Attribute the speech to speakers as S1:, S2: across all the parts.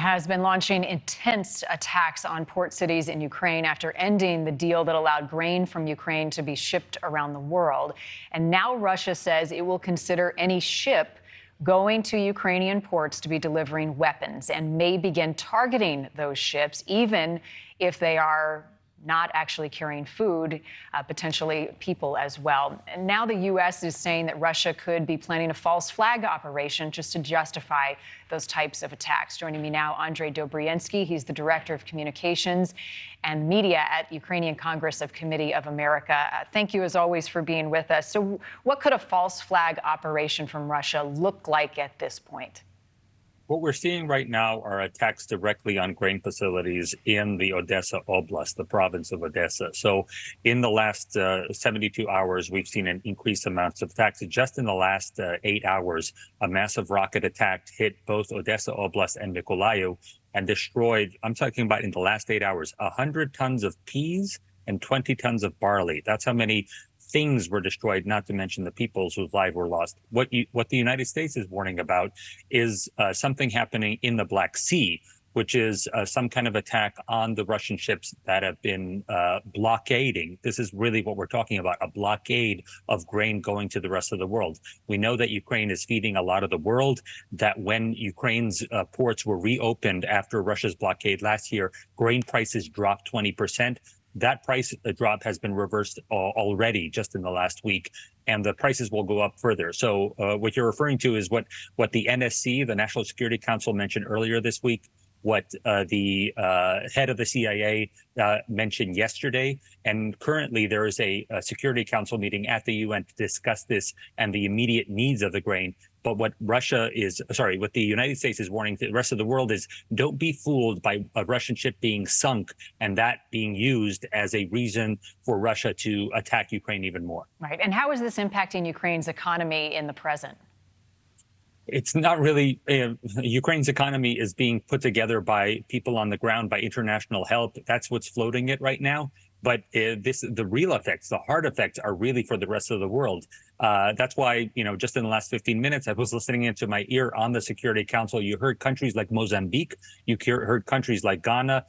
S1: has been launching intense attacks on port cities in Ukraine after ending the deal that allowed grain from Ukraine to be shipped around the world. And now Russia says it will consider any ship going to Ukrainian ports to be delivering weapons and may begin targeting those ships, even if they are not actually carrying food, potentially people as well. And now the U.S. is saying that Russia could be planning a false flag operation just to justify those types of attacks. Joining me now, Andrij Dobriansky. He's the Director of Communications and Media at Ukrainian Congress of Committee of America. Thank you, as always, for being with us. So what could a false flag operation from Russia look like at this point?
S2: What we're seeing right now are attacks directly on grain facilities in the Odessa Oblast, the province of Odessa. So in the last 72 hours, we've seen an increased amounts of attacks. Just in the last 8 hours, a massive rocket attack hit both Odessa Oblast and Mykolaiv and destroyed, I'm talking about in the last 8 hours, 100 tons of peas and 20 tons of barley. That's how many things were destroyed, not to mention the peoples whose lives were lost. What the United States is warning about is something happening in the Black Sea, which is some kind of attack on the Russian ships that have been blockading. This is really what we're talking about, a blockade of grain going to the rest of the world. We know that Ukraine is feeding a lot of the world, that when Ukraine's ports were reopened after Russia's blockade last year, grain prices dropped 20%. That price drop has been reversed already just in the last week, and the prices will go up further. So what you're referring to is what the NSC, the National Security Council, mentioned earlier this week, what the head of the CIA mentioned yesterday. And currently there is a Security Council meeting at the UN to discuss this and the immediate needs of the grain. But what what the United States is warning to the rest of the world is, don't be fooled by a Russian ship being sunk and that being used as a reason for Russia to attack Ukraine even more.
S1: Right. And how is this impacting Ukraine's economy in the present?
S2: It's not really, Ukraine's economy is being put together by people on the ground, by international help. That's what's floating it right now. But the real effects, the hard effects, are really for the rest of the world. That's why, just in the last 15 minutes, I was listening into my ear on the Security Council. You heard countries like Mozambique, you heard countries like Ghana,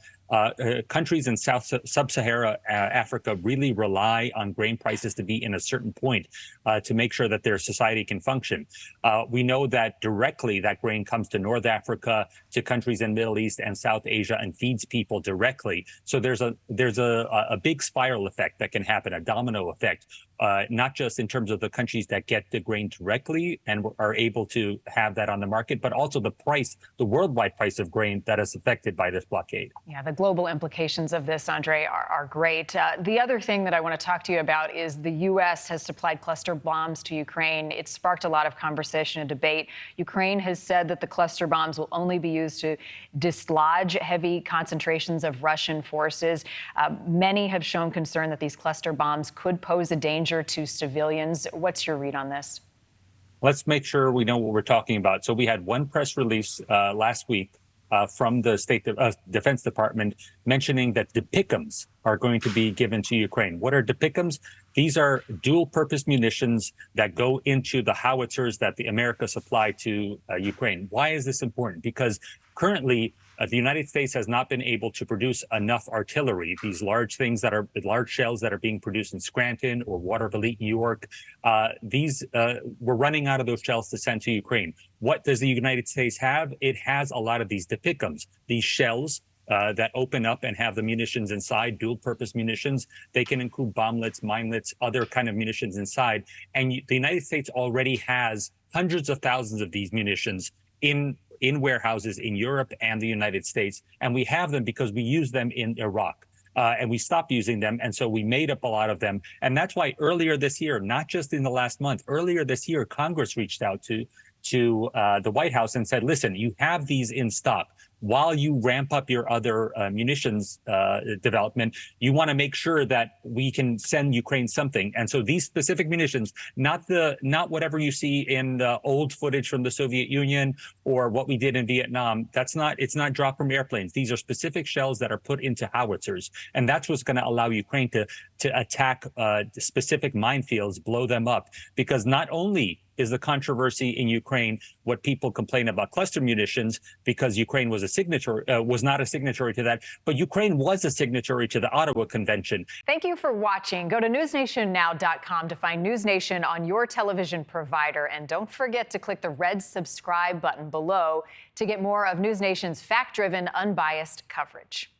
S2: countries in sub-Sahara Africa really rely on grain prices to be in a certain point to make sure that their society can function. We know that directly that grain comes to North Africa, to countries in Middle East and South Asia, and feeds people directly. So there's a big spiral effect that can happen, a domino effect, not just in terms of the countries that get the grain directly and are able to have that on the market, but also the price, the worldwide price of grain that is affected by this blockade.
S1: Yeah, the global implications of this, Andrij, are great. The other thing that I want to talk to you about is the U.S. has supplied cluster bombs to Ukraine. It sparked a lot of conversation and debate. Ukraine has said that the cluster bombs will only be used to dislodge heavy concentrations of Russian forces. Many have shown concern that these cluster bombs could pose a danger to civilians. What's your read on this?
S2: Let's make sure we know what we're talking about. So we had one press release last week from the Defense Department mentioning that the pickums are going to be given to Ukraine. What are the pickums? These are dual-purpose munitions that go into the howitzers that the America supply to Ukraine. Why is this important? Because currently, the United States has not been able to produce enough artillery, these large things that are large shells that are being produced in Scranton or Waterville, New York. We're running out of those shells to send to Ukraine. What does the United States have? It has a lot of these pickums, these shells that open up and have the munitions inside, dual-purpose munitions. They can include bomblets, minelets, other kind of munitions inside. And the United States already has hundreds of thousands of these munitions in warehouses in Europe and the United States. And we have them because we use them in Iraq. And we stopped using them. And so we made up a lot of them. And that's why earlier this year, not just in the last month, earlier this year, Congress reached out to the White House and said, listen, you have these in stock. While you ramp up your other munitions development, you want to make sure that we can send Ukraine something. And so these specific munitions, not whatever you see in the old footage from the Soviet Union or what we did in Vietnam, it's not dropped from airplanes. These are specific shells that are put into howitzers. And that's what's going to allow Ukraine to attack specific minefields, blow them up, because not only is the controversy in Ukraine. What people complain about cluster munitions, because Ukraine was not a signatory to that, but Ukraine was a signatory to the Ottawa Convention.
S1: Thank you for watching. Go to newsnationnow.com to find NewsNation on your television provider, and don't forget to click the red subscribe button below to get more of NewsNation's fact-driven, unbiased coverage.